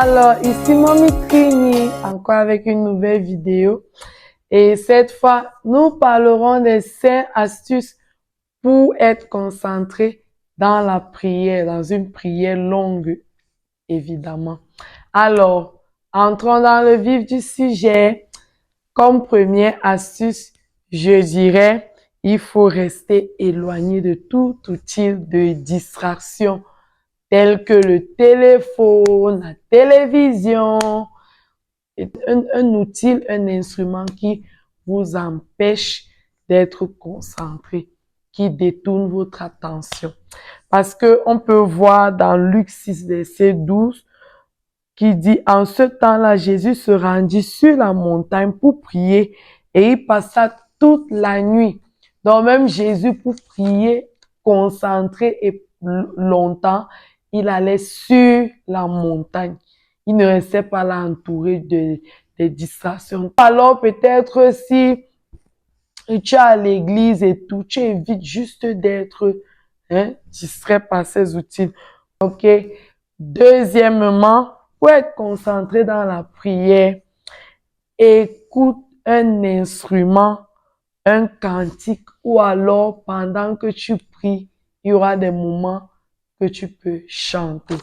Alors, ici Mommy Trini, encore avec une nouvelle vidéo. Et cette fois, nous parlerons des 5 astuces pour être concentré dans la prière, dans une prière longue, évidemment. Alors, entrons dans le vif du sujet. Comme première astuce, je dirais, il faut rester éloigné de tout outil de distraction, tel que le téléphone, la télévision, un outil, un instrument qui vous empêche d'être concentré, qui détourne votre attention. Parce que on peut voir dans Luc 6, verset 12, qui dit, en ce temps-là, Jésus se rendit sur la montagne pour prier et il passa toute la nuit. Donc même Jésus, pour prier, concentré et longtemps, il allait sur la montagne. Il ne restait pas là entouré de distractions. Alors peut-être si tu es à l'église et tout, tu évites juste d'être distrait par ces outils. Ok. Deuxièmement, pour être concentré dans la prière, écoute un instrument, un cantique, ou alors pendant que tu pries, il y aura des moments que tu peux chanter.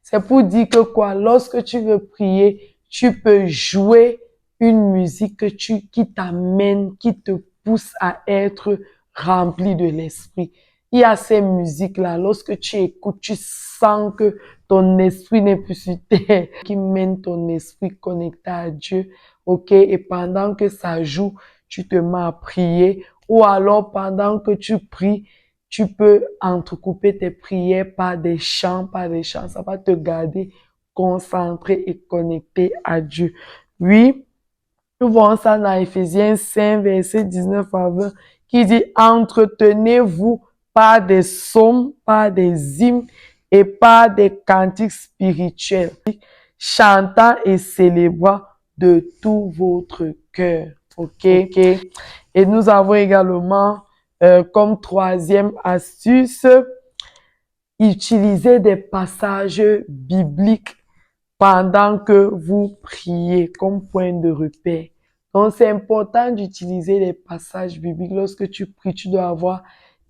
C'est pour dire que quoi, lorsque tu veux prier, tu peux jouer une musique qui t'amène, qui te pousse à être rempli de l'esprit. Il y a ces musiques-là, lorsque tu écoutes, tu sens que ton esprit n'est plus sur terre, qui mène ton esprit connecté à Dieu, ok? Et pendant que ça joue, tu te mets à prier, ou alors pendant que tu pries, tu peux entrecouper tes prières par des chants, ça va te garder concentré et connecté à Dieu. Oui, nous voyons ça dans Ephésiens 5, verset 19 à 20, qui dit, entretenez-vous par des psaumes, par des hymnes et par des cantiques spirituels, chantant et célébrant de tout votre cœur. Ok. Et nous avons également, comme troisième astuce, utiliser des passages bibliques pendant que vous priez comme point de repère. Donc, c'est important d'utiliser les passages bibliques. Lorsque tu pries, tu dois avoir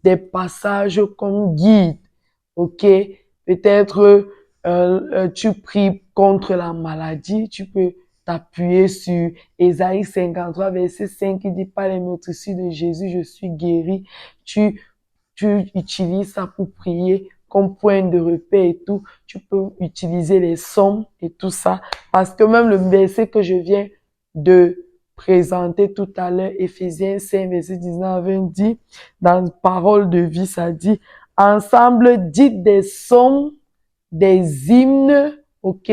des passages comme guide. Ok? Peut-être, tu pries contre la maladie. Tu peux t'appuyer sur Ésaïe 53, verset 5, qui dit, par les meurtrissures de Jésus, je suis guéri. Tu utilises ça pour prier comme point de repère et tout. Tu peux utiliser les psaumes et tout ça. Parce que même le verset que je viens de présenter tout à l'heure, Ephésiens 5, verset 19 à 20, dit, dans Parole de vie, ça dit, ensemble, dites des psaumes, des hymnes, ok?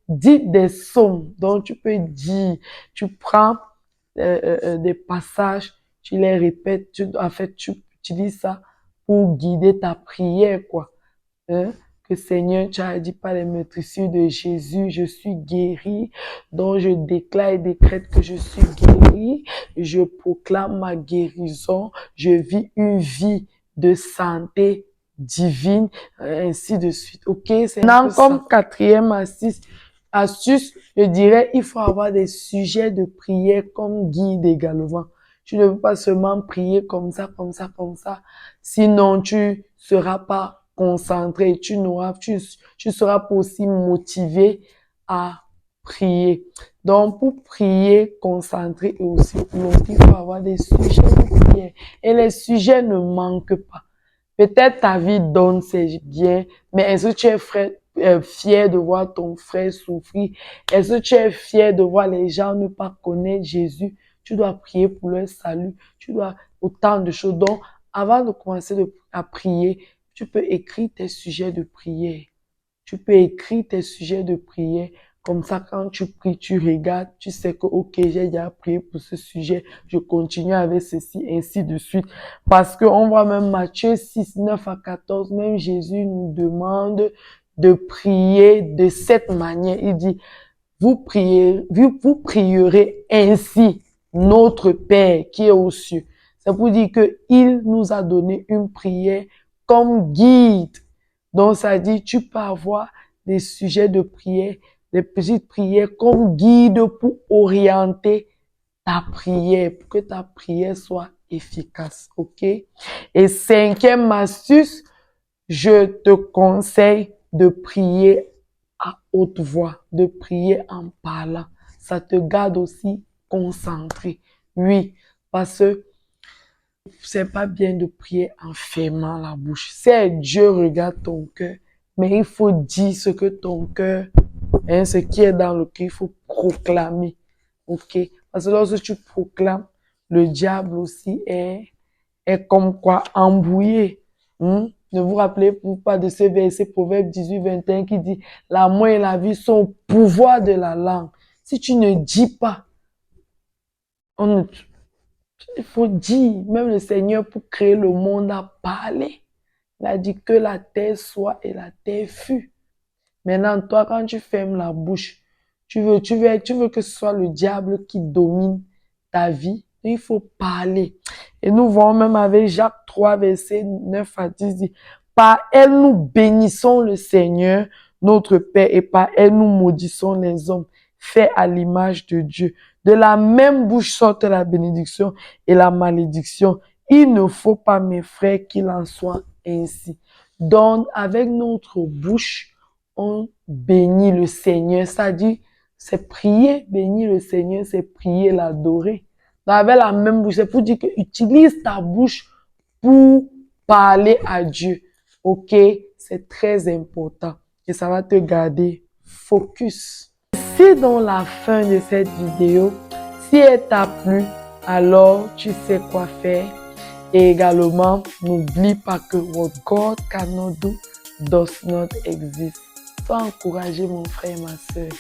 Dites des psaumes. Donc, tu peux dire, tu prends des passages, tu les répètes, en fait, tu utilises ça pour guider ta prière, quoi. Hein? Que Seigneur, tu as dit par les meurtrissures de Jésus, je suis guéri. Donc, je déclare et décrète que je suis guéri. Je proclame ma guérison. Je vis une vie de santé divine, ainsi de suite. Ok? C'est un peu comme quatrième astuce, je dirais, il faut avoir des sujets de prière comme guide également. Tu ne peux pas seulement prier comme ça. Sinon, tu seras pas concentré, tu seras pas aussi motivé à prier. Donc, pour prier concentré et aussi longtemps, il faut avoir des sujets de prière. Et les sujets ne manquent pas. Peut-être ta vie donne, c'est bien, mais est-ce que tu es fier de voir ton frère souffrir? Est-ce que tu es fier de voir les gens ne pas connaître Jésus? Tu dois prier pour leur salut. Tu dois autant de choses. Donc, avant de commencer à prier, tu peux écrire tes sujets de prière. Tu peux écrire tes sujets de prière. Comme ça, quand tu pries, tu regardes, tu sais que, ok, j'ai déjà prié pour ce sujet, je continue avec ceci, ainsi de suite. Parce que on voit même Matthieu 6, 9 à 14, même Jésus nous demande de prier de cette manière. Il dit, vous prierez ainsi notre Père qui est aux cieux. C'est pour dire que il nous a donné une prière comme guide. Donc, ça dit, tu peux avoir des sujets de prière des petites prières comme guide pour orienter ta prière, pour que ta prière soit efficace, ok? Et cinquième astuce, je te conseille de prier à haute voix, de prier en parlant. Ça te garde aussi concentré. Oui, parce que c'est pas bien de prier en fermant la bouche. C'est Dieu regarde ton cœur, mais il faut dire ce que ton cœur, ce qui est dans le cœur, il faut proclamer. Ok? Parce que lorsque tu proclames, le diable aussi est comme quoi embrouillé. Ne vous rappelez pas de ce verset Proverbe 18-21 qui dit la mort et la vie sont au pouvoir de la langue. Si tu ne dis pas, il faut dire, même le Seigneur pour créer le monde a parlé. Il a dit que la terre soit et la terre fut. Maintenant, toi, quand tu fermes la bouche, tu veux que ce soit le diable qui domine ta vie. Il faut parler. Et nous voyons même avec Jacques 3, verset 9 à 10, dit, par elle nous bénissons le Seigneur, notre Père, et par elle nous maudissons les hommes, faits à l'image de Dieu. De la même bouche sortent la bénédiction et la malédiction. Il ne faut pas, mes frères, qu'il en soit ainsi. Donc, avec notre bouche, on bénit le Seigneur. Ça dit, c'est prier, bénir le Seigneur, c'est prier, l'adorer. Donc, avec la même bouche, c'est pour dire que utilise ta bouche pour parler à Dieu. Ok? C'est très important. Et ça va te garder focus. Si dans la fin de cette vidéo, si elle t'a plu, alors tu sais quoi faire. Et également, n'oublie pas que what God cannot do does not exist. Sois encouragé, mon frère et ma soeur.